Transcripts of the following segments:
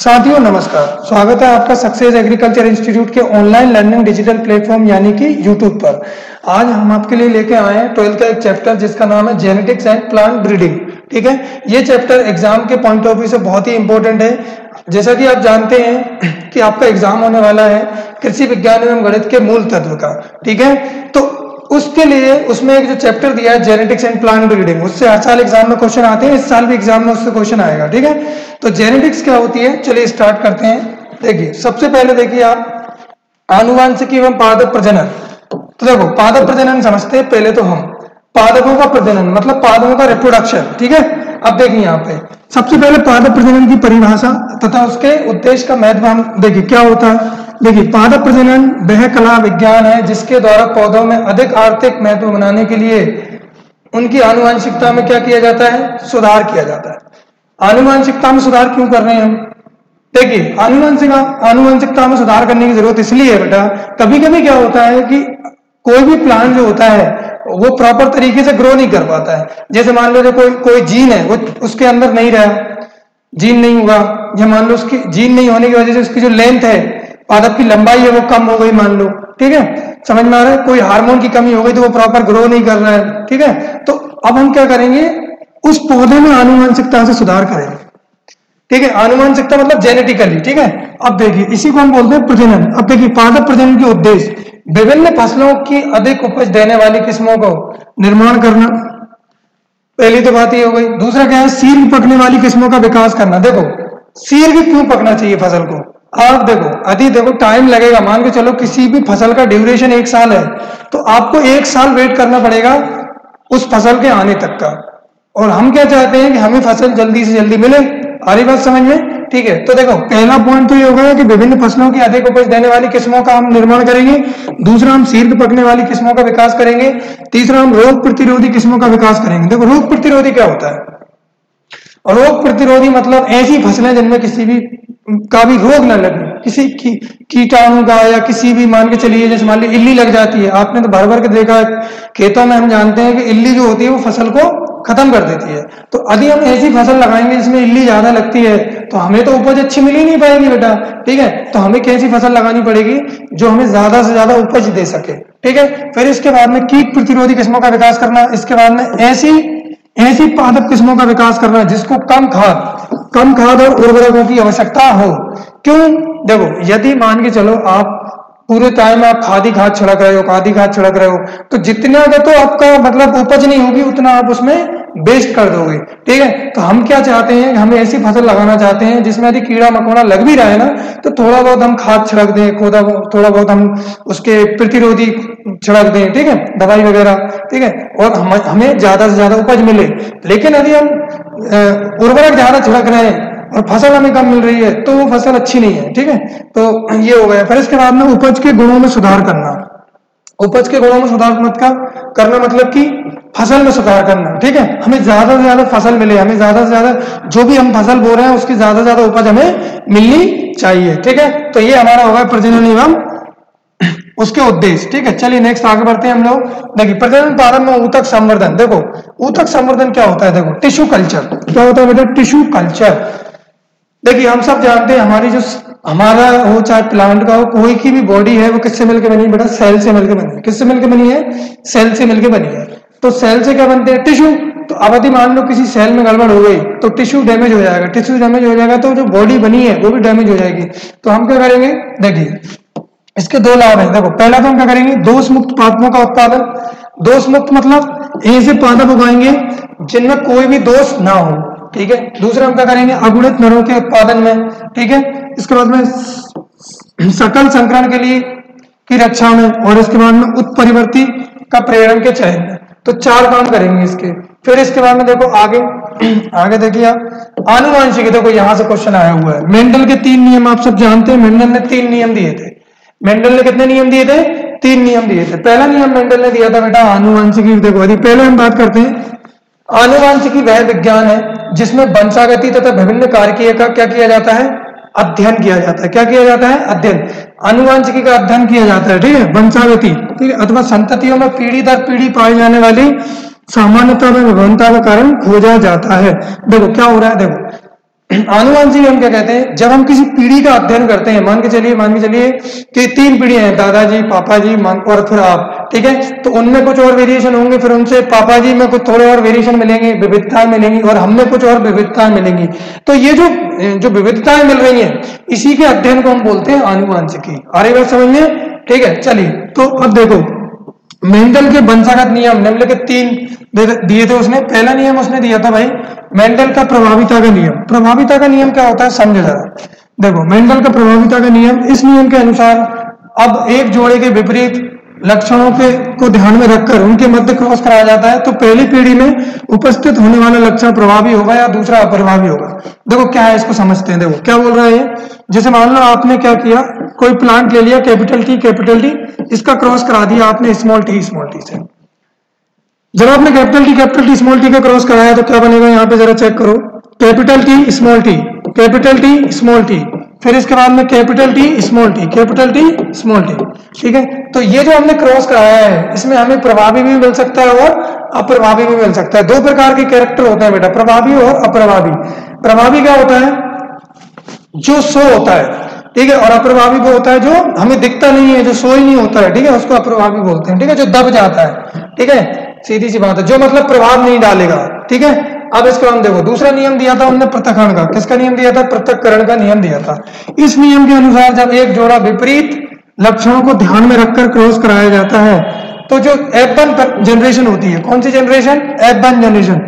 साथियों नमस्कार, स्वागत है आपका सक्सेस एग्रीकल्चर इंस्टीट्यूट के ऑनलाइन लर्निंग डिजिटल प्लेटफॉर्म यानी कि यूट्यूब पर। आज हम आपके लिए लेके आए हैं 12th का एक चैप्टर जिसका नाम है जेनेटिक्स एंड प्लांट ब्रीडिंग। ठीक है, ये चैप्टर एग्जाम के पॉइंट ऑफ व्यू से बहुत ही इंपॉर्टेंट है। जैसा कि आप जानते हैं कि आपका एग्जाम होने वाला है कृषि विज्ञान एवं गणित के मूल तत्व का। ठीक है, तो उसके लिए उसमें एक जो चैप्टर दिया है जेनेटिक्स एंड प्लांट ब्रीडिंग, उससे हर साल एग्जाम में क्वेश्चन आते हैं, इस साल भी एग्जाम में उससे क्वेश्चन आएगा। ठीक है, तो जेनेटिक्स क्या होती है, चलिए स्टार्ट करते हैं। देखिए, सबसे पहले देखिए आप आनुवांशिकी एवं पादप प्रजनन। तो देखो, पादप प्रजनन समझते हैं पहले तो हम। पादपों का प्रजनन मतलब पादपों का रिप्रोडक्शन। ठीक है, अब देखिए यहाँ पे सबसे पहले पादप प्रजनन की परिभाषा तथा उसके उद्देश्य का महत्व हम देखिए क्या होता है। देखिए, पादप प्रजनन वह कला विज्ञान है जिसके द्वारा पौधों में अधिक आर्थिक महत्व बनाने के लिए उनकी आनुवंशिकता में क्या किया जाता है, सुधार किया जाता है। आनुवंशिकता में सुधार क्यों कर रहे हैं हम? देखिए, आनुवंशिकता में सुधार करने की जरूरत इसलिए है बेटा, कभी कभी क्या होता है कि कोई भी प्लांट जो होता है वो प्रॉपर तरीके से ग्रो नहीं कर पाता है। जैसे मान लो कोई जीन है वो उसके अंदर नहीं रहा, जीन नहीं हुआ, या मान लो उसकी जीन नहीं होने की वजह से उसकी जो लेंथ है, पादप की लंबाई है, वो कम हो गई मान लो। ठीक है, समझ में आ रहा है? कोई हार्मोन की कमी हो गई तो वो प्रॉपर ग्रो नहीं कर रहा है। ठीक है, तो अब हम क्या करेंगे, उस पौधे में आनुवंशिकता से सुधार करेंगे। ठीक है, आनुवंशिकता मतलब जेनेटिकली। ठीक है, अब देखिए इसी को हम बोलते हैं प्रजनन। अब देखिए, पादप प्रजनन के उद्देश्य विभिन्न फसलों की अधिक उपज देने वाली किस्मों को निर्माण करना, पहली तो बात ये हो गई। दूसरा क्या है, शीघ्र पकने वाली किस्मों का विकास करना। देखो, शीघ्र क्यों पकना चाहिए फसल को? आप देखो टाइम लगेगा, मान के चलो किसी भी फसल का ड्यूरेशन 1 साल है तो आपको 1 साल वेट करना पड़ेगा उस फसल के आने तक का। और हम क्या चाहते हैं कि हमें फसल जल्दी से जल्दी मिले। आ रही बात समझ में? ठीक है, तो देखो पहला पॉइंट तो ये होगा कि विभिन्न फसलों की अधिक उपज देने वाली किस्मों का हम निर्माण करेंगे। दूसरा, हम शीघ्र पकने वाली किस्मों का विकास करेंगे। तीसरा, हम रोग प्रतिरोधी किस्मों का विकास करेंगे। देखो, रोग प्रतिरोधी क्या होता है? और रोग प्रतिरोधी मतलब ऐसी फसलें जिनमें किसी भी का भी रोग न लगे, किसी कीटाणु का या किसी भी, मान के चलिए जैसे मान ली इल्ली लग जाती है, आपने तो भर भर के देखा है खेतों में, हम जानते हैं कि इल्ली जो होती है वो फसल को खत्म कर देती है। तो यदि हम ऐसी फसल लगाएंगे जिसमें इल्ली ज्यादा लगती है तो हमें तो उपज अच्छी मिल ही नहीं पाएगी बेटा। ठीक है, तो हमें कैसी फसल लगानी पड़ेगी जो हमें ज्यादा से ज्यादा उपज दे सके। ठीक है, फिर इसके बाद में कीट प्रतिरोधी किस्मों का विकास करना। इसके बाद में ऐसी पादप किस्मों का विकास करना जिसको कम खाद और उर्वरकों की आवश्यकता हो। क्यों? देखो, यदि मान के चलो आप पूरे टाइम आप खाद छिड़क रहे हो तो जितना का तो आपका मतलब उपज नहीं होगी, उतना आप उसमें वेस्ट कर दोगे। ठीक है, तो हम क्या चाहते हैं, हम ऐसी फसल लगाना चाहते हैं जिसमें यदि कीड़ा मकोड़ा लग भी रहा है ना तो थोड़ा बहुत हम खाद छिड़क दें, थोड़ा बहुत हम उसके प्रतिरोधी छिड़क दें। ठीक है, दवाई वगैरह। ठीक है, और हमें ज्यादा से ज्यादा उपज मिले। लेकिन यदि हम उर्वरक ज्यादा छिड़क रहे हैं और फसल हमें कम मिल रही है तो वो फसल अच्छी नहीं है। ठीक है, तो ये हो गया। फिर इसके बाद में उपज के गुणों में सुधार करना। उपज के गुणों में सुधार करना मतलब कि फसल में सुधार करना। ठीक है, हमें ज्यादा से ज्यादा फसल मिले, हमें ज्यादा से ज्यादा जो भी हम फसल बो रहे हैं उसकी ज्यादा से ज्यादा उपज हमें मिलनी चाहिए। ठीक है, तो ये हमारा होगा प्रजनन एवं उसके उद्देश्य। ठीक है, चलिए नेक्स्ट आगे बढ़ते हैं हम लोग। देखिए, प्रजनन प्रारंभ में ऊतक संवर्धन। देखो, ऊतक संवर्धन क्या होता है? देखो, टिश्यू कल्चर क्या होता है बेटा? Tissue culture. देखिए, हम सब जानते हैं हमारा हो चाहे प्लांट का हो, कोई की भी बॉडी है वो किससे मिलकर बनी है बेटा? सेल से मिलकर बनी है। किससे मिलकर बनी है? सेल से मिलकर बनी है। तो सेल से क्या बनते हैं? टिश्यू। तो अब यदि मान लो किसी सेल में गड़बड़ हो गई तो टिश्यू डैमेज हो जाएगा। टिश्यू डैमेज हो जाएगा तो जो बॉडी बनी है वो भी डैमेज हो जाएगी। तो हम क्या करेंगे? देखिए, इसके 2 लाभ हैं। देखो, पहला तो हम क्या करेंगे? दोष मुक्त पादपों का उत्पादन। दोष मुक्त मतलब ऐसे पादप उगाएंगे जिनमें कोई भी दोष ना हो। ठीक है, दूसरा हम क्या करेंगे? अगुणित नरों के उत्पादन में। ठीक है, इसके बाद में सकल संकरण के लिए की रक्षा में, और इसके बाद में उत्परिवर्ती का प्रेरण के चयन में। तो 4 काम करेंगे इसके। फिर इसके बाद में देखो आगे देखिए आप आनुवांशिकी। देखो, यहां से क्वेश्चन आया हुआ है। मेंडल के 3 नियम आप सब जानते हैं। मेंडल ने 3 नियम दिए थे। मेंडल ने कितने नियम दिए थे? 3 नियम दिए थे। पहला नियम मेंडल ने दिया था बेटा आनुवांशिकी। देखो, यदि पहले हम बात करते हैं, आनुवांशिकी वह विज्ञान है जिसमें वंशागति तथा विभिन्न कारकीय का क्या किया जाता है? अध्ययन किया जाता है। क्या किया जाता है? अध्ययन। आनुवांशिकी का अध्ययन किया जाता है। ठीक है, वंशागति। ठीक है, अथवा संततियों में पीढ़ी दर पीढ़ी पाई जाने वाली सामान्यता में विभिन्नता का कारण खोजा जाता है। देखो क्या हो रहा है, देखो आनुवंशिक हम क्या कहते हैं, जब हम किसी पीढ़ी का अध्ययन करते हैं, मान के चलिए कि 3 पीढ़ियां हैं, दादाजी, पापा जी और फिर आप, ठीक है, तो उनमें कुछ और वेरिएशन होंगे, फिर उनसे पापा जी में कुछ थोड़े और वेरिएशन मिलेंगे, विविधताएं मिलेंगी, और हमें कुछ और विविधताएं मिलेंगी। तो ये जो विविधताएं मिल रही हैं, इसी के अध्ययन को हम बोलते हैं आनुवंशिकी। आ रही बात समझ में? ठीक है, चलिए तो अब देखो मेंडल के वंशागत नियम निम्नलिखित 3 दिए थे उसने। पहला नियम उसने दिया था भाई मेंडल का प्रभाविता का नियम। प्रभाविता का नियम क्या होता है समझो जरा। देखो मेंडल का प्रभाविता का नियम, इस नियम के अनुसार अब एक जोड़े के विपरीत लक्षणों को ध्यान में रखकर उनके मध्य क्रॉस कराया जाता है, तो पहली पीढ़ी में उपस्थित होने वाला लक्षण प्रभावी होगा या दूसरा अप्रभावी होगा। देखो क्या है, इसको समझते हैं। देखो क्या बोल रहा है, जैसे मान लो आपने क्या किया, कोई प्लांट ले लिया कैपिटल टी, इसका क्रॉस करा दिया आपने स्मॉल टी से। जब आपने कैपिटल टी स्मॉल टी का क्रॉस कराया तो क्या बनेगा, यहाँ पे जरा चेक करो, कैपिटल टी स्मॉल टी, फिर इसके बाद में कैपिटल टी स्मॉल टी, ठीक है। तो ये जो हमने क्रॉस कराया है, इसमें हमें प्रभावी भी मिल सकता है और अप्रभावी भी मिल सकता है। 2 प्रकार के कैरेक्टर होते हैं बेटा, प्रभावी और अप्रभावी। प्रभावी क्या होता है, जो शो होता है, ठीक है, और अप्रभावी वो होता है जो हमें दिखता नहीं है, जो शो ही नहीं होता है, ठीक है, उसको अप्रभावी बोलते हैं, ठीक है, जो दब जाता है, ठीक है, सीधी सी बात है, जो मतलब प्रभाव नहीं डालेगा, ठीक है। अब इसको हम देखो, दूसरा नियम दिया था हमने पृथक्करण का। किसका नियम दिया था? पृथक्करण का नियम दिया था। इस नियम के अनुसार जब एक जोड़ा विपरीत लक्षणों को ध्यान में रखकर क्रॉस कराया जाता है, तो जो F1 जनरेशन होती है, कौन सी जनरेशन? F1 जनरेशन,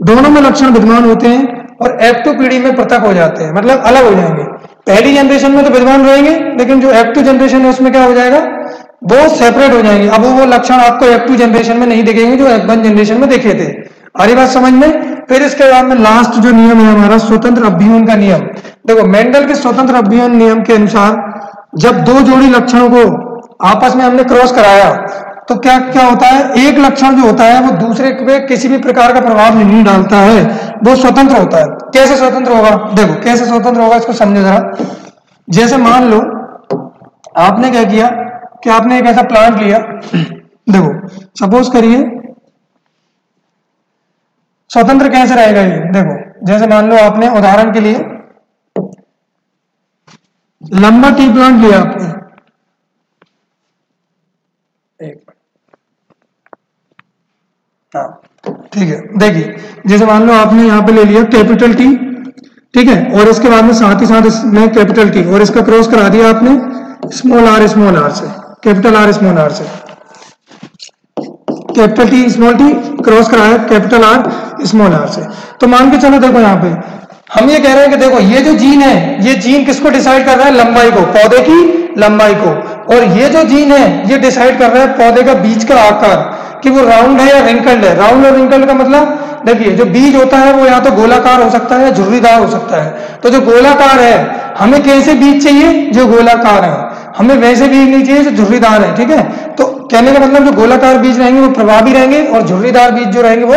दोनों में लक्षण विद्यमान होते हैं और F2 पीढ़ी में पृथक हो जाते हैं, मतलब अलग हो जाएंगे। पहली जनरेशन में तो विद्यमान रहेंगे, लेकिन जो F2 जनरेशन है उसमें क्या हो जाएगा, वो सेपरेट हो जाएंगे। अब वो लक्षण आपको F2 जनरेशन में नहीं दिखेंगे जो F1 जनरेशन में दिखे थे। आ रही बात समझ में? फिर इसके बाद में लास्ट जो नियम है हमारा स्वतंत्र अभिव्यंजन का नियम। देखो मेंडल के स्वतंत्र अभिव्यंजन नियम के अनुसार जब 2 जोड़ी लक्षणों को आपस में हमने क्रॉस कराया, तो क्या क्या होता है, एक लक्षण जो होता है वो दूसरे पे किसी भी प्रकार का प्रभाव नहीं डालता है, वो स्वतंत्र होता है। कैसे स्वतंत्र होगा? देखो कैसे स्वतंत्र होगा, इसको समझो जरा। जैसे मान लो आपने क्या किया कि आपने एक ऐसा प्लांट लिया, देखो सपोज करिए, स्वतंत्र कैसे रहेगा ये? देखो जैसे मान लो आपने उदाहरण के लिए लंबा टी प्लांट लिया आपने, हाँ ठीक है, देखिए जैसे मान लो आपने यहाँ पे ले लिया कैपिटल टी, ठीक है, और इसके बाद में साथ ही साथ इसमें कैपिटल टी और इसका क्रॉस करा दिया आपने स्मॉल आर से, कैपिटल आर स्मॉल आर से, capital T small T cross कराया कैपिटल आर स्मॉल आर से। तो मान के चलो देखो यहाँ पे हम ये कह रहे हैं कि देखो ये जो जीन है, ये जीन किसको डिसाइड कर रहा है? लंबाई को, पौधे की लंबाई को। और ये जो जीन है ये डिसाइड कर रहा है पौधे का बीज का आकार, कि वो राउंड है या रिंकल्ड है। राउंड और रिंकल्ड का मतलब देखिए जो बीज होता है वो या तो गोलाकार हो सकता है या झुर्रीदार हो सकता है। तो जो गोलाकार है, हमें कैसे बीज चाहिए? जो गोलाकार है। हमें वैसे बीज नहीं चाहिए जो झुर्रीदार है, ठीक है। तो कहने का मतलब जो गोलाकार बीज रहेंगे वो प्रभावी रहेंगे और झुर्रीदार बीज जो रहेंगे वो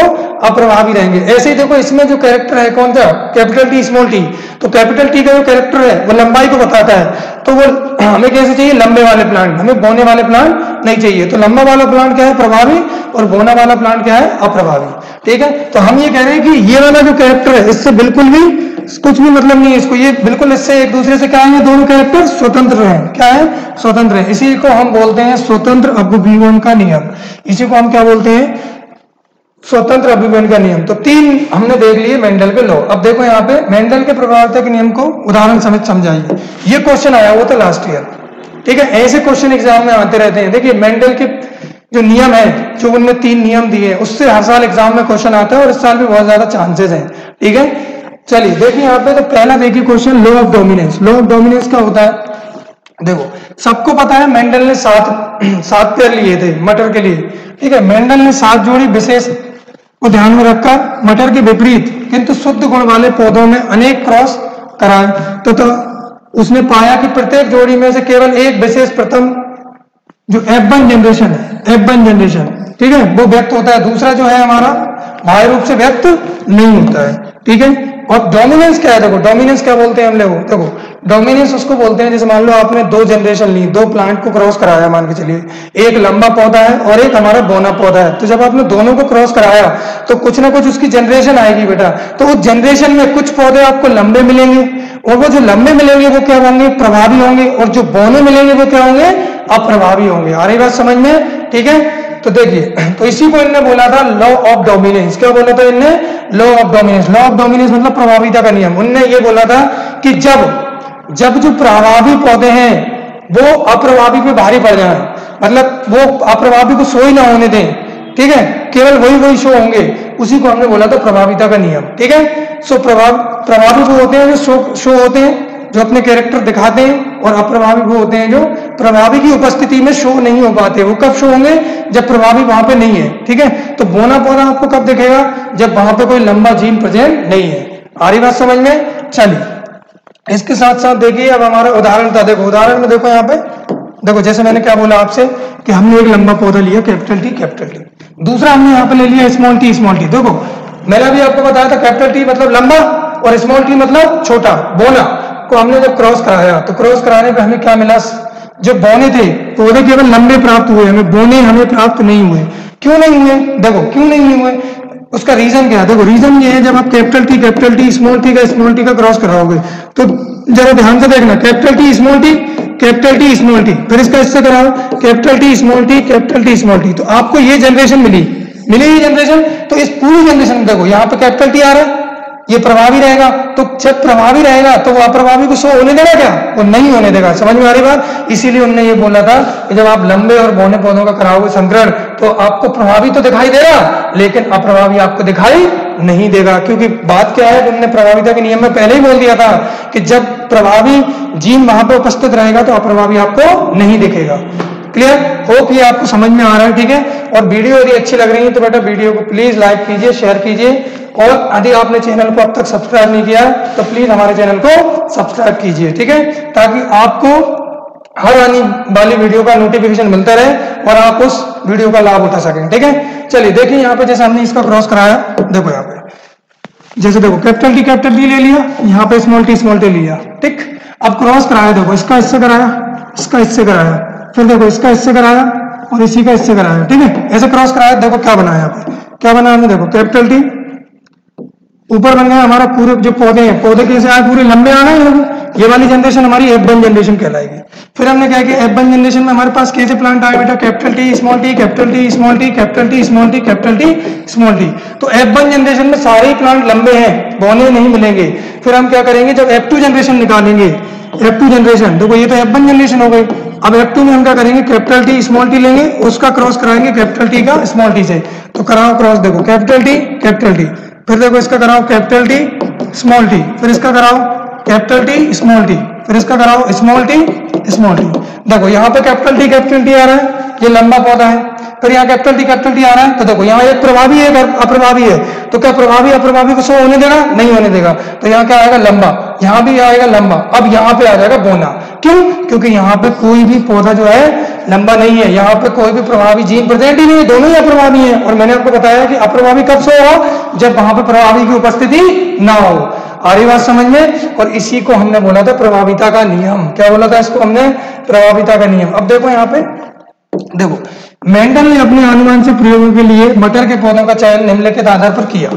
अप्रभावी रहेंगे। ऐसे ही देखो इसमें जो कैरेक्टर है कौन सा? Capital T small T. तो कैपिटल टी का जो कैरेक्टर है वो लंबाई को बताता है। तो वो हमें कैसे चाहिए? लंबे वाले प्लांट, हमें बोने वाले प्लांट नहीं चाहिए। तो लंबा वाला प्लांट क्या है? प्रभावी, और बोना वाला प्लांट क्या है? अप्रभावी, ठीक है। तो हम ये कह रहे हैं कि ये वाला जो कैरेक्टर है इससे बिल्कुल भी कुछ भी मतलब नहीं है इसको, ये बिल्कुल इससे एक दूसरे से क्या है? दोनों कैरेक्टर स्वतंत्र हैं। क्या है? स्वतंत्र है। इसी को हम बोलते हैं स्वतंत्र अभिव्यंजन का नियम। इसी को हम क्या बोलते हैं? स्वतंत्र अभिव्यंजन का नियम। तो 3 हमने देख लिए मेंडल के लॉ। अब देखो यहाँ पे मेंडल के प्रभाविता के नियम को उदाहरण समेत समझाइए। ये क्वेश्चन आया हुआ था लास्ट ईयर, ठीक है। ऐसे क्वेश्चन एग्जाम में आते रहते हैं। देखिए मेंडल के जो नियम है, जो उनने 3 नियम दिए, उससे हर साल एग्जाम में क्वेश्चन आता है और इस साल भी बहुत ज्यादा चांसेस हैं, ठीक है। चलिए देखिए यहाँ पे, तो पहला देखिए question law of dominance. Law of dominance क्या होता है? देखो सबको पता है मेंडल ने 7 पेयर लिए थे मटर के लिए, ठीक है। मेंडल ने 7 जोड़ी विशेष को ध्यान में रखकर मटर के विपरीत किंतु शुद्ध गुण वाले पौधों में अनेक क्रॉस कराए, तो उसने पाया कि प्रत्येक जोड़ी में से केवल एक विशेष प्रथम जो F1 जनरेशन है, F1 जनरेशन, ठीक है, वो व्यक्त होता है। दूसरा जो है हमारा बाह्य रूप से व्यक्त नहीं होता है, ठीक है। और डोमिनेंस क्या है? देखो डोमिनेंस क्या बोलते हैं हम लोग? देखो डोमिनेंस उसको बोलते हैं जैसे मान लो आपने दो जनरेशन ली, दो प्लांट को क्रॉस कराया, मान के चलिए एक लंबा पौधा है और एक हमारा बोना पौधा है। तो जब आपने दोनों को क्रॉस कराया तो कुछ ना कुछ उसकी जनरेशन आएगी बेटा। तो उस जनरेशन में कुछ पौधे आपको लंबे मिलेंगे और वो जो लंबे मिलेंगे वो क्या होंगे, प्रभावी होंगे, और जो बोने मिलेंगे वो क्या होंगे, अप्रभावी होंगे। आ रही बात समझ में? ठीक है, तो देखिए, तो इसी को इनने बोला था लॉ ऑफ डोमिनेंस। क्या बोला था इनने? Law of dominance. Law of dominance मतलब प्रभाविता का नियम। उनने ये बोला था कि जब जो प्रभावी पौधे हैं वो अप्रभावी पे भारी पड़ जाए, मतलब वो अप्रभावी को शो ही ना होने दें, ठीक है, केवल वही शो होंगे, उसी को हमने बोला था प्रभाविता का नियम। ठीक है, सो प्रभावी वो होते हैं जो शो होते हैं, जो अपने कैरेक्टर दिखाते हैं, और अप्रभावी वो होते हैं जो प्रभावी की उपस्थिति में शो नहीं हो पाते। वो कब शो होंगे? जब प्रभावी वहां पे नहीं है। ठीक है, तो बोना पौधा आपको कब दिखेगा? जब वहां पे कोई लंबा जीन प्रेजेंट नहीं है। आ रही बात समझ में? चलिए, इसके साथ साथ देखिए अब हमारा उदाहरण था। देखो उदाहरण में देखो यहाँ पे, देखो जैसे मैंने क्या बोला आपसे कि हमने एक लंबा पौधा लिया कैपिटल टी, दूसरा हमने यहाँ पे ले लिया स्मॉल टी। देखो मैंने अभी आपको बताया था कैपिटल टी मतलब लंबा और स्मॉल टी मतलब छोटा। बोना को हमने जब क्रॉस कराया तो क्रॉस कराने पे हमें क्या मिला? जो बोने थे पौधे केवल लंबे प्राप्त हुए, हमें बोने हमें प्राप्त नहीं हुए। क्यों नहीं हुए? देखो क्यों नहीं हुए, उसका रीजन क्या है? देखो रीजन ये है, जब आप कैपिटल टी स्मॉल टी का क्रॉस कराओगे तो जरा ध्यान से देखना, कैपिटल टी स्मॉल टी, फिर इसका इससे कराओ कैपिटल टी स्मॉल टी, तो आपको ये जनरेशन मिली ही जनरेशन। तो इस पूरी जनरेशन में देखो यहाँ पे कैपिटल टी आ रहा है, ये प्रभावी रहेगा, तो जब प्रभावी रहेगा तो वो अप्रभावी को शो होने देगा क्या? वो नहीं होने देगा। समझ में आ रही बात? इसीलिए उन्होंने ये बोला था कि जब आप लंबे और बोने पौधों का कराओगे संकरण तो आपको प्रभावी तो दिखाई देगा लेकिन अप्रभावी आपको दिखाई नहीं देगा। क्योंकि बात क्या है, उन्होंने प्रभाविता के नियम में पहले ही बोल दिया था कि जब प्रभावी जीन वहां पर उपस्थित रहेगा तो अप्रभावी आपको नहीं दिखेगा। क्लियर? होप ये आपको समझ में आ रहा है। ठीक है, और वीडियो यदि अच्छी लग रही है तो बेटा वीडियो को प्लीज लाइक कीजिए, शेयर कीजिए, और यदि आपने चैनल को अब तक सब्सक्राइब नहीं किया तो प्लीज हमारे चैनल को सब्सक्राइब कीजिए। ठीक है, ताकि आपको हर आने वाली वीडियो का नोटिफिकेशन मिलता रहे और आप उस वीडियो का लाभ उठा सकें। ठीक है, चलिए देखिए यहाँ पे जैसे हमने इसका क्रॉस कराया, देखो यहाँ पे जैसे देखो कैपिटल टी ले लिया, यहाँ पे स्मॉल टी लिया। ठीक, अब क्रॉस कराया, देखो इसका इससे कराया, इसका इससे कराया, फिर देखो इसका इससे कराया और इसी का इससे कराया। ठीक है, ऐसे क्रॉस कराया, देखो क्या बनाया यहाँ पे, क्या बनाया हमने, देखो कैपिटल टी ऊपर बन गया हमारा, पूरे जो पौधे हैं, पौधे कैसे आए, पूरे लंबे आ गए। ये वाली जनरेशन हमारी F1 जनरेशन कहलाएगी। फिर हमने क्या किया, F1 जनरेशन में हमारे पास कैसे प्लांट आए बेटा, capital T small T, capital T small T, capital T small T, capital T small T. तो F1 जनरेशन में सारे प्लांट लंबे हैं, बोने नहीं मिलेंगे। फिर हम क्या करेंगे, जब F2 जनरेशन निकालेंगे, F2 जनरेशन, देखो ये तो F1 जनरेशन हो गई। अब F2 में हम क्या करेंगे, कैपिटल टी स्मॉल टी लेंगे, उसका क्रॉस कराएंगे कैपिटल टी का स्मॉल टी से। तो कराओ क्रॉस, देखो कैपिटल टी, फिर देखो इसका कराओ कैपिटल टी स्मॉल टी, फिर इसका कराओ कैपिटल टी स्मॉल टी, फिर इसका कराओ स्मॉल टी। देखो यहाँ पे कैपिटल टी आ रहा है, ये लंबा पौधा है। फिर यहाँ कैपिटल टी आ रहा है, तो देखो यहाँ एक प्रभावी है, अप्रभावी है। तो क्या प्रभावी अप्रभावी को शो होने देगा? नहीं होने देगा। तो यहाँ क्या आएगा, लंबा, यहाँ भी आएगा लंबा। अब यहाँ पे आ जाएगा बोना। क्यों? क्योंकि यहाँ पे कोई भी पौधा जो है लंबा नहीं है, यहाँ पे कोई भी प्रभावी जीन प्रेजेंट ही नहीं है, दोनों ही अप्रभावी है। और मैंने आपको बताया कि अप्रभावी कब शो होगा, जब वहां पे प्रभावी की उपस्थिति ना हो। आ रही बात समझ में? और इसी को हमने बोला था प्रभाविता का नियम। क्या बोला था इसको हमने? प्रभाविता का नियम। अब देखो यहाँ पे, देखो मेंडल ने अपने अनुमान से प्रयोगों के लिए मटर के पौधों का चयन निम्नलिखित आधार पर किया।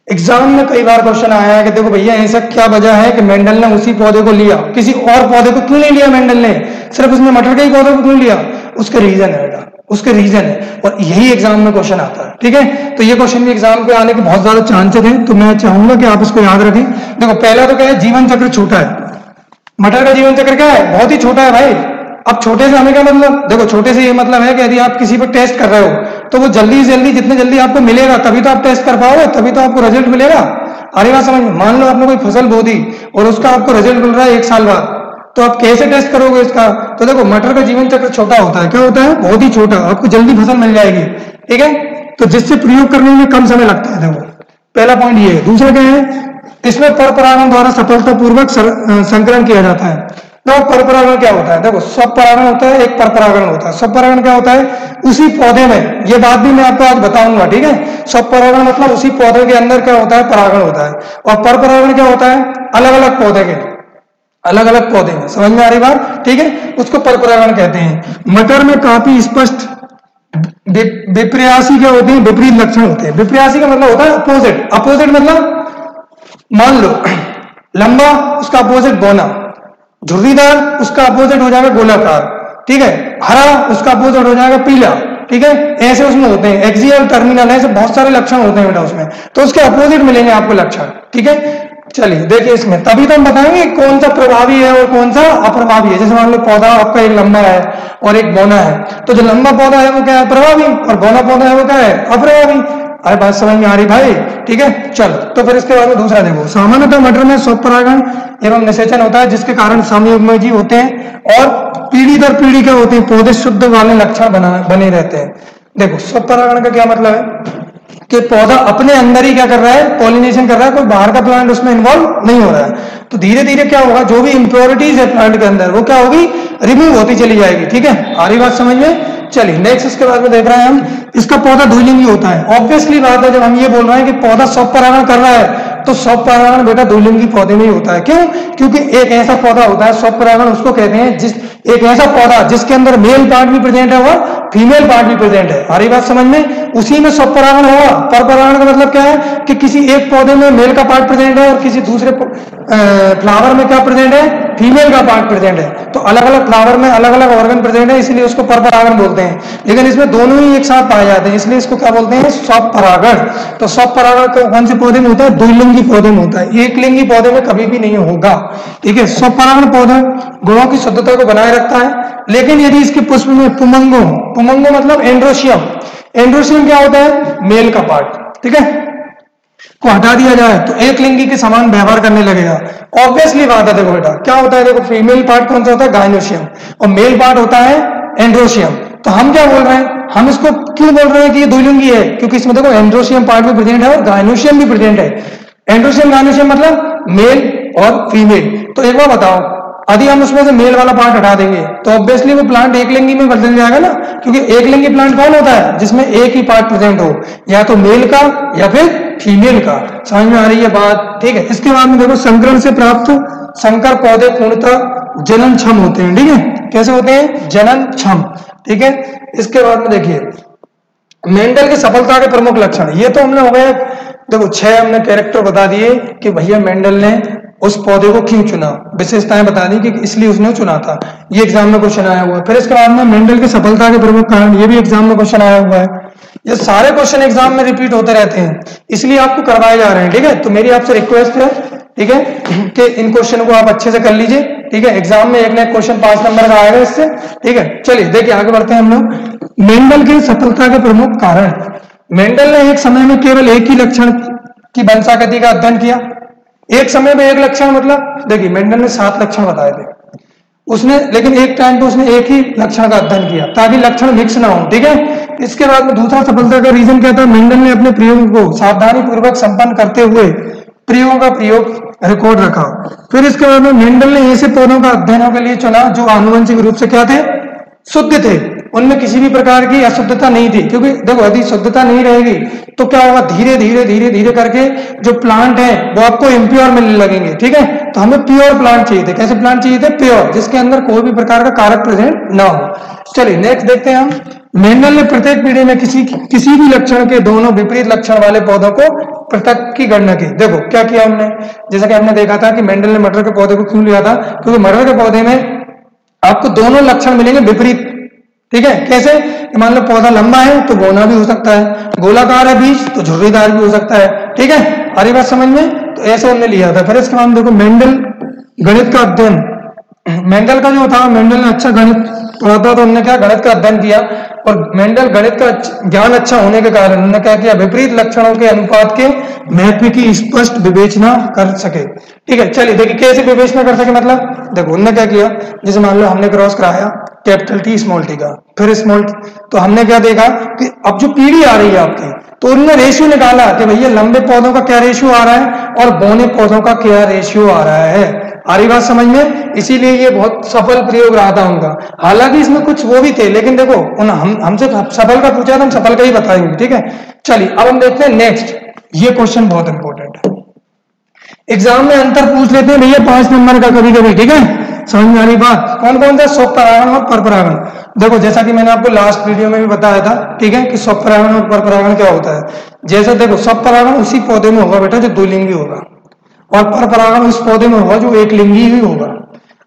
एग्जाम में कई बार क्वेश्चन आया है कि देखो भैया ऐसा क्या वजह है कि मेंडल ने उसी पौधे को लिया, किसी और पौधे को क्यों नहीं लिया मेंडल ने, सिर्फ उसने मटर के ही पौधे को क्यों लिया? उसके रीजन है बेटा, उसके रीजन है, और यही एग्जाम में क्वेश्चन आता है। ठीक है, तो ये क्वेश्चन भी एग्जाम पे आने के बहुत ज्यादा चांसेस हैं, तो मैं चाहूंगा कि आप इसको याद रखें। देखो पहला तो क्या है, जीवन चक्र छोटा है। मटर का जीवन चक्र क्या है? बहुत ही छोटा है भाई। अब छोटे से हमें क्या मतलब, देखो छोटे से ये मतलब है कि यदि आप किसी पर टेस्ट कर रहे हो तो वो जल्दी से जल्दी, जितने जल्दी आपको मिलेगा तभी तो आप टेस्ट कर पाओगे, तभी तो आपको रिजल्ट मिलेगा। अरे बात समझ, मान लो आपने कोई फसल बो दी और उसका आपको रिजल्ट मिल रहा है 1 साल बाद, तो आप कैसे टेस्ट करोगे इसका? तो देखो मटर का जीवन चक्र छोटा होता है। क्या होता है? बहुत ही छोटा, आपको जल्दी फसल मिल जाएगी। ठीक है, तो जिससे प्रयोग करने में कम समय लगता है। देखो पहला पॉइंट ये है। दूसरा क्या है, इसमें परपरागण द्वारा सफलतापूर्वक संकरण किया जाता है। तो परपरागण क्या होता है? देखो स्वपरागण होता है, एक परपरागण होता है। स्वपरागण क्या होता है? उसी पौधे में, ये बात भी मैं आपको आज बताऊंगा। ठीक है, स्वपरागण मतलब उसी पौधे के अंदर क्या होता है, परागण होता है। और परपरागण क्या होता है? अलग अलग पौधे के, अलग अलग पौधे में, समझ में आ रही बात, ठीक है, उसको परपरागण कहते हैं। मटर में काफी स्पष्ट विपर्यासी क्या होते हैं, विपरीत लक्षण होते हैं। विपर्यासी का मतलब होता है अपोजिट, अपोजिट मतलब मान लो लंबा उसका अपोजिट बौना, झुर्रीदार उसका अपोजिट हो जाएगा गोलाकार, ठीक है, हरा उसका अपोजिट हो जाएगा पीला, ठीक है, ऐसे उसमें होते हैं। एक्सियल, टर्मिनल, ऐसे बहुत सारे लक्षण होते हैं बेटा उसमें, तो उसके अपोजिट मिलेंगे आपको लक्षण, ठीक है। चलिए देखिए इसमें, तभी तो हम बताएंगे कौन सा प्रभावी है और कौन सा अप्रभावी है। जैसे मान लो पौधा आपका एक लंबा है और एक बौना है, तो जो लंबा पौधा है वो क्या है, प्रभावी, और बौना पौधा है वो क्या है, अप्रभावी। अरे बात समझ में आ रही भाई, ठीक है। चलो तो फिर इसके बाद में दूसरा देखो, सामान्यतः मटर में स्वपरागण एवं निषेचन होता है, जिसके कारण समयुग्मजीव होते हैं और पीढ़ी दर पीढ़ी क्या होते हैं, पौधे शुद्ध वाले लक्षण बने रहते हैं। देखो स्वपरागण का क्या मतलब है कि पौधा अपने अंदर ही क्या कर रहा है, पॉलिनेशन कर रहा है, कोई बाहर का प्लांट उसमें इन्वॉल्व नहीं हो रहा है। तो धीरे धीरे क्या होगा, जो भी इंप्योरिटीज है प्लांट के अंदर वो क्या होगी, रिमूव होती चली जाएगी, ठीक है। आ रही बात समझ में। चलिए नेक्स्ट इसके बाद में देख रहे हैं हम, इसका पौधा द्विलिंगी होता है। ऑब्वियसली बात है, जब हम ये बोल रहे हैं कि पौधा स्वपरागण कर रहा है, तो स्वपरागण बेटा द्विलिंगी पौधे में ही होता है। क्यों? क्योंकि एक ऐसा पौधा होता है, स्वपरागण उसको कहते हैं, जिस एक ऐसा पौधा जिसके अंदर मेल पार्ट भी प्रेजेंट है और फीमेल पार्ट भी प्रेजेंट है। आ रही बात समझ में, उसी में स्वपरागण होगा। परपरागण का मतलब क्या है कि किसी एक पौधे में मेल का पार्ट प्रेजेंट है और किसी दूसरे फ्लावर में क्या प्रेजेंट है, फीमेल का पार्ट प्रेजेंट है। तो अलग अलग फ्लावर में अलग अलग ऑर्गन प्रेजेंट है, इसलिए उसको परपरागण बोलते हैं। लेकिन इसमें दोनों ही एक साथ पाए जाते हैं, इसलिए इसको क्या बोलते हैं, स्वपरागण। तो स्वपरागण कौन से पौधे में होता है, द्विलिंगी पौधे में होता है, एक लिंगी पौधे में कभी भी नहीं होगा, ठीक है। स्वपरागण पौधा गुणों की शुद्धता को बनाए रखता है, लेकिन यदि इसके पुष्प में पुमंगो, पुमंगो मतलब एंड्रोशियम, एंड्रोशियम क्या होता है, मेल का पार्ट, ठीक है, को हटा दिया जाए तो एक लिंगी के समान व्यवहार करने लगेगा। ऑब्वियसली बात है, देखो बेटा क्या होता है, देखो फीमेल पार्ट कौन सा होता है, गायनोशियम, और मेल पार्ट होता है एंड्रोशियम। तो हम क्या बोल रहे हैं, हम इसको क्यों बोल रहे हैं कि ये द्विलिंगी है, क्योंकि इसमें देखो एंड्रोशियम पार्ट भी प्रेजेंट है और गायनोशियम भी प्रेजेंट है। एंड्रोशियम गायनोशियम मतलब मेल और फीमेल। तो एक बार बताओ, यदि हम उसमें से मेल वाला पार्ट हटा देंगे तो ऑब्वियसली वो प्लांट एक लिंगी में बदल जाएगा ना, क्योंकि एक लिंगी प्लांट कौन होता है, जिसमें एक ही पार्ट प्रेजेंट हो, या तो मेल का या फिर फीमेल का। समझ में आ रही है बात, ठीक है। इसके बाद में देखो, संकरण से प्राप्त संकर पौधे पूर्णतः जनन क्षम होते हैं, ठीक है। कैसे होते हैं, जनन क्षम, ठीक है। इसके बाद में देखिए मेंडल की सफलता के प्रमुख लक्षण, ये तो हमने हो गए, देखो 6 हमने कैरेक्टर बता दिए कि भैया मेंडल ने उस पौधे को क्यों चुना, विशेषताएं बता दी कि इसलिए उसने चुना था, ये एग्जाम में क्वेश्चन आया हुआ है। फिर इसके बाद में मेंडल की सफलता के प्रमुख कारण, ये भी एग्जाम में क्वेश्चन आया हुआ है। ये सारे क्वेश्चन एग्जाम में रिपीट होते रहते हैं, इसलिए आपको करवाए जा रहे हैं, ठीक है। तो मेरी आपसे रिक्वेस्ट है, ठीक है, कि इन क्वेश्चन को आप अच्छे से कर लीजिए, ठीक है। एग्जाम में एक ना एक क्वेश्चन 5 नंबर का आएगा इससे, ठीक है। चलिए देखिए आगे बढ़ते हैं हम लोग। मेंडल की सफलता के प्रमुख कारण, मेंडल ने एक समय में केवल एक ही लक्षण की वंशागति का अध्ययन किया। एक समय में एक लक्षण मतलब, देखिए मेंडल ने 7 लक्षण बताए थे उसने, लेकिन एक टाइम पे उसने एक ही लक्षण का अध्ययन किया ताकि लक्षण मिक्स ना हो, ठीक है। इसके बाद में दूसरा सफलता का रीजन क्या था, मेंडल ने अपने प्रयोगों को सावधानी पूर्वक संपन्न करते हुए प्रयोगों का प्रयोग रिकॉर्ड रखा। फिर इसके बाद में मेंडल ने ऐसे पौधों का अध्ययनों के लिए चुना जो आनुवंशिक रूप से क्या थे, शुद्ध थे, उनमें किसी भी प्रकार की अशुद्धता नहीं थी। क्योंकि देखो यदि शुद्धता नहीं रहेगी तो क्या होगा, धीरे धीरे धीरे धीरे करके जो प्लांट है वो आपको इम्प्योर मिलने लगेंगे, ठीक है। तो हमें प्योर प्लांट चाहिए थे। कैसे प्लांट चाहिए थे, प्योर, जिसके अंदर कोई भी प्रकार का कारक प्रेजेंट ना हो। चलिए नेक्स्ट देखते हैं हम। मेंडल ने प्रत्येक पीढ़ी में किसी भी लक्षण के दोनों विपरीत लक्षण वाले पौधों को पृथक की गणना की। देखो क्या किया हमने, जैसा कि हमने देखा था कि मेंडल ने मटर के पौधे को क्यों लिया था, क्योंकि मटर के पौधे में आपको दोनों लक्षण मिलेंगे विपरीत, ठीक है। कैसे, मान लो पौधा लंबा है तो बौना भी हो सकता है, गोलाकार है बीज तो झुर्रीदार भी हो सकता है, ठीक है। हरी बात समझ में, तो ऐसे हमने लिया था। फिर इसके बाद देखो मेंडल गणित का अध्ययन, मेंडल का जो था, मेंडल ने अच्छा गणित पढ़ा था तो उन्होंने क्या गणित का अध्ययन किया, और मेंडल गणित का ज्ञान अच्छा होने के कारण उन्होंने क्या किया, विपरीत लक्षणों के अनुपात के महत्व की स्पष्ट विवेचना कर सके, ठीक है। चलिए देखिए कैसे विवेचना कर सके, मतलब देखो उन्होंने क्या किया, जैसे मान लो हमने क्रॉस कराया कैपिटल टी स्मॉल टी का, फिर स्मॉल, तो हमने क्या देखा कि अब जो पीढ़ी आ रही है आपकी, तो उन्होंने रेशियो निकाला कि भैया लंबे पौधों का क्या रेशियो आ रहा है और बौने पौधों का क्या रेशियो आ रहा है। आ रही बात समझ में, इसीलिए ये बहुत सफल प्रयोग रहा था उनका। हालांकि इसमें कुछ वो भी थे, लेकिन देखो हमसे सफल का पूछा तो हम सफल का ही बताएंगे, ठीक है। चलिए अब हम देखते हैं नेक्स्ट, ये क्वेश्चन बहुत इंपॉर्टेंट है। एग्जाम में अंतर पूछ लेते हैं भैया 5 नंबर का कभी कभी, ठीक है, समझ में आ रही बात। कौन कौन सा, स्वपरागण और परपरागण। देखो जैसा कि मैंने आपको लास्ट वीडियो में भी बताया था, ठीक है, कि स्वपरागण और परपरागण क्या होता है। जैसे देखो स्वपरागण उसी पौधे में होगा बेटा जो द्विलिंगी होगा, और परपरागण उस पौधे में होगा जो एक लिंगी ही होगा।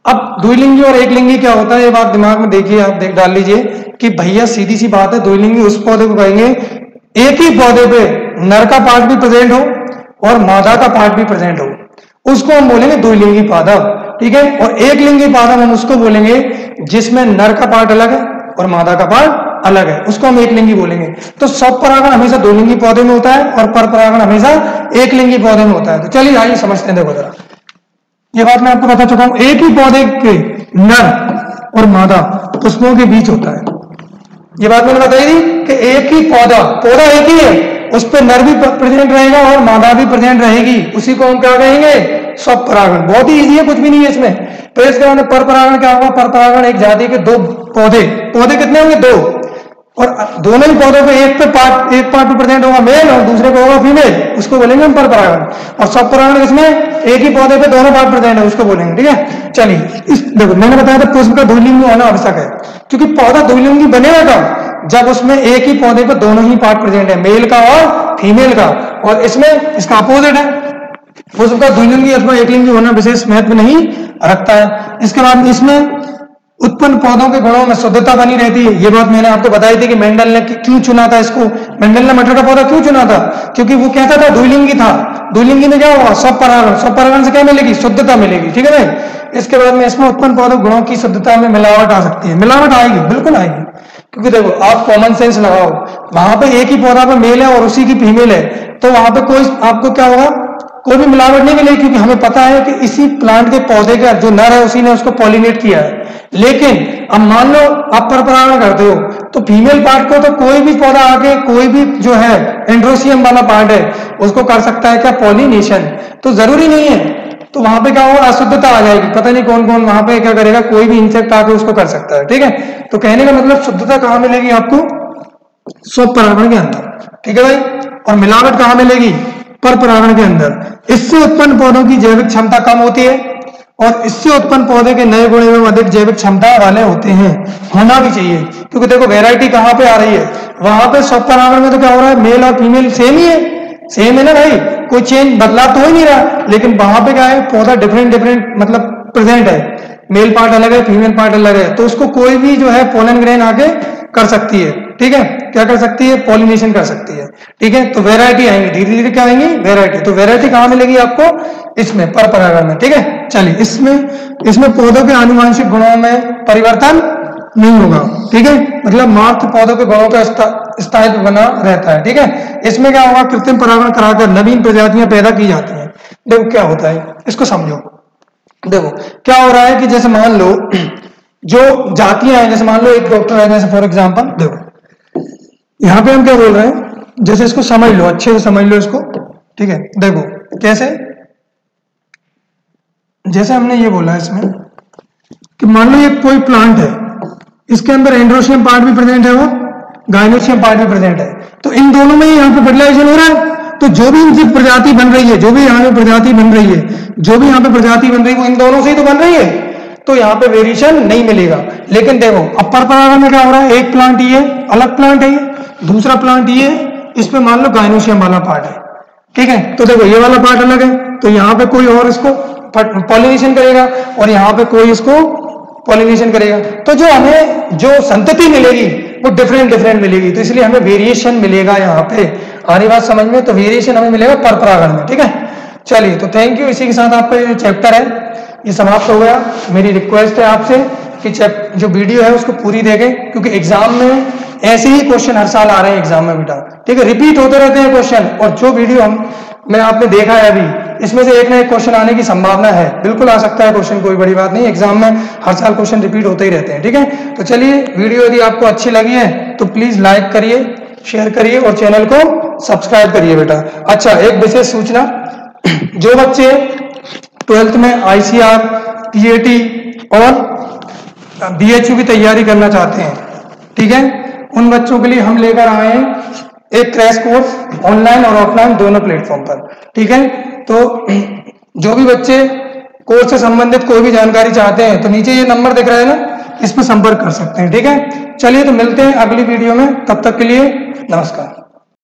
अब द्विलिंगी और एक लिंगी क्या होता है, ये बात दिमाग में देखिए, आप देख डाल लीजिए कि भैया सीधी सी बात है, द्विलिंगी उस पौधे को कहेंगे एक ही पौधे पे नर का पार्ट भी प्रेजेंट हो और मादा का पार्ट भी प्रेजेंट हो, उसको हम बोलेंगे द्विलिंगी पादप, ठीक है। और एक लिंगी पादप हम उसको बोलेंगे जिसमें नर का पार्ट अलग है और मादा का पार्ट अलग है, उसको हम एक लिंगी बोलेंगे। तो स्वपरागण हमेशा दो लिंगी पौधे में होता है और परपरागण हमेशा एक लिंगी पौधे में होता है। तो चलिए आइए समझते हैं। देखो जरा, ये बात मैं आपको बता चुका हूं, एक ही पौधे के नर और मादा पुष्पों के बीच होता है। ये बात मैंने बताई थी कि एक ही पौधा एक ही है, उस पर नर भी प्रेजेंट रहेगा और मादा भी प्रेजेंट रहेगी, उसी को हम क्या कहेंगे, स्वपरागण। बहुत ही इजी है, कुछ भी नहीं है इसमें। फिर इसके बाद परपरागण क्या होगा, परपरागण एक जाति के दो पौधे कितने होंगे, दो, और दोनों ही पौधों पे एक पार्ट भी प्रेजेंट होगा मेल और दूसरे को होगा फीमेल, उसको बोलेंगे हम परपरागण। और स्वपरागण इसमें एक ही पौधे पे दोनों पार्ट प्रेजेंट है, उसको बोलेंगे, ठीक है। चलिए इस देखो मैंने बताया था पुष्प का द्विलिंगी होना आवश्यक है, क्योंकि पौधा द्विलिंगी बनेगा कब, जब उसमें एक ही पौधे पे दोनों ही पार्ट प्रेजेंट है, मेल का और फीमेल का। और इसमें इसका अपोजिट है, पुष्प का द्विलिंगी अथवा एकलिंगी होना विशेष महत्व नहीं रखता है। इसके बाद इसमें उत्पन्न पौधों के गुणों में शुद्धता बनी रहती है। ये बात मैंने आपको बताई थी कि मेंडल ने क्यों चुना था इसको, मेंडल ने मटर का पौधा क्यों चुना था, क्योंकि वो कहता था द्विलिंगी था। द्विलिंगी में क्या होगा, स्वपरागण से क्या मिलेगी, शुद्धता मिलेगी, ठीक है भाई। इसके बाद में इसमें उत्पन्न पौधों गुणों की शुद्धता में मिलावट आ सकती है, मिलावट आएगी, बिल्कुल आएगी, क्योंकि देखो आप कॉमन सेंस लगाओ, वहां पे एक ही पौधा पे मेल है और उसी की फीमेल है, तो वहां पे कोई आपको क्या होगा, कोई भी मिलावट नहीं मिलेगी, क्योंकि हमें पता है कि इसी प्लांट के पौधे का जो नर है उसी ने उसको पॉलिनेट किया है। लेकिन अब मान लो आप परपरागण करते हो, तो फीमेल पार्ट को तो कोई भी पौधा आके कोई भी जो है एंड्रोसियम वाला पार्ट है उसको कर सकता है क्या, पॉलिनेशन, तो जरूरी नहीं है। तो वहां पे क्या होगा, अशुद्धता आ जाएगी, पता नहीं कौन कौन वहां पे क्या करेगा, कोई भी इंसेक्ट आके उसको कर सकता है, ठीक है। तो कहने का मतलब शुद्धता कहां मिलेगी आपको, स्वपरागण के अंदर, ठीक है भाई। और मिलावट कहां मिलेगी, परपरागण के अंदर। इससे उत्पन्न पौधों की जैविक क्षमता कम होती है और इससे उत्पन्न पौधे के नए गुण एवं अधिक जैविक क्षमता वाले होते हैं, होना भी चाहिए, क्योंकि देखो वैरायटी कहां पे आ रही है, वहां पे स्वपरागण में तो क्या हो रहा है, मेल और फीमेल सेम ही है, सेम है ना भाई, कोई चेंज बदलाव तो हो ही नहीं रहा। लेकिन वहां पे क्या है, पौधा डिफरेंट मतलब प्रेजेंट है, मेल पार्ट अलग है, फीमेल पार्ट अलग है, तो उसको कोई भी जो है पोलन ग्रेन आके कर सकती है, ठीक है, क्या कर सकती है, पॉलिनेशन कर सकती है, ठीक है। तो वैरायटी आएंगी, धीरे धीरे क्या आएंगी, वैरायटी। तो वैरायटी कहां मिलेगी आपको, इसमें परपरागण में, ठीक है। चलिए इसमें पौधों के आनुवंशिक गुणों में परिवर्तन नहीं होगा, ठीक है, मतलब मात्र पौधों के गुणों का स्थायित्व बना रहता है, ठीक है। इसमें क्या होगा, कृत्रिम परागण कराकर नवीन प्रजातियां पैदा की जाती हैं। देखो क्या होता है, इसको समझो। देखो क्या हो रहा है कि जैसे मान लो जो जातियां हैं, जैसे मान लो एक डॉक्टर है, जैसे फॉर एग्जांपल, देखो यहां पे हम क्या बोल रहे हैं, जैसे इसको समझ लो, अच्छे से समझ लो इसको, ठीक है। देखो कैसे, जैसे हमने ये बोला इसमें कि मान लो ये कोई प्लांट है, इसके अंदर एंड्रोसियम पार्ट भी प्रेजेंट है और गाइनोसियम पार्ट भी प्रेजेंट है, तो इन दोनों में ही यहाँ पे फर्टिलाइजेशन हो रहा है। तो जो भी इनकी प्रजाति बन रही है, जो भी यहाँ पे प्रजाति बन रही है, जो भी यहाँ पे प्रजाति बन रही है, वो इन दोनों से ही तो बन रही है, तो यहाँ पे वेरिएशन नहीं मिलेगा। लेकिन देखो अब परपरागण में क्या हो रहा है, एक प्लांट ये अलग प्लांट है, ये दूसरा प्लांट ये, इस पे मान लो गाइनोसियम वाला पार्ट है, ठीक है। तो देखो ये वाला पार्ट अलग है, तो यहाँ पे कोई और इसको पॉलिनेशन करेगा और यहाँ पे कोई इसको पॉलिनेशन करेगा, तो जो हमें जो संतति मिलेगी वो डिफरेंट मिलेगी, तो इसलिए हमें वेरिएशन मिलेगा। यहाँ पे आ रही बात समझ में, तो वेरिएशन हमें मिलेगा परपरागण में, ठीक है। चलिए तो थैंक यू, इसी के साथ आपका ये चैप्टर है ये समाप्त हो गया। मेरी रिक्वेस्ट है आपसे कि जो वीडियो है उसको पूरी देखें, क्योंकि एग्जाम में ऐसे ही क्वेश्चन हर साल आ रहे हैं एग्जाम में बेटा, ठीक है, रिपीट होते रहते हैं क्वेश्चन। और जो वीडियो मैं आपने देखा है अभी, इसमें से एक ना एक क्वेश्चन आने की संभावना है, बिल्कुल आ सकता है क्वेश्चन, कोई बड़ी बात नहीं, एग्जाम में हर साल क्वेश्चन रिपीट होते ही रहते हैं, ठीक है। तो चलिए वीडियो यदि आपको अच्छी लगी है तो प्लीज लाइक करिए, शेयर करिए और चैनल को सब्सक्राइब करिए बेटा। अच्छा एक विशेष सूचना, जो बच्चे 12th में ICR, PAT और BHU की तैयारी करना चाहते हैं, ठीक है, उन बच्चों के लिए हम लेकर आए हैं एक क्रैश कोर्स ऑनलाइन और ऑफलाइन दोनों प्लेटफॉर्म पर, ठीक है। तो जो भी बच्चे कोर्स से संबंधित कोई भी जानकारी चाहते हैं तो नीचे ये नंबर दिख रहा है ना, इस पर संपर्क कर सकते हैं। ठीक है, चलिए तो मिलते हैं अगली वीडियो में, तब तक के लिए नमस्कार।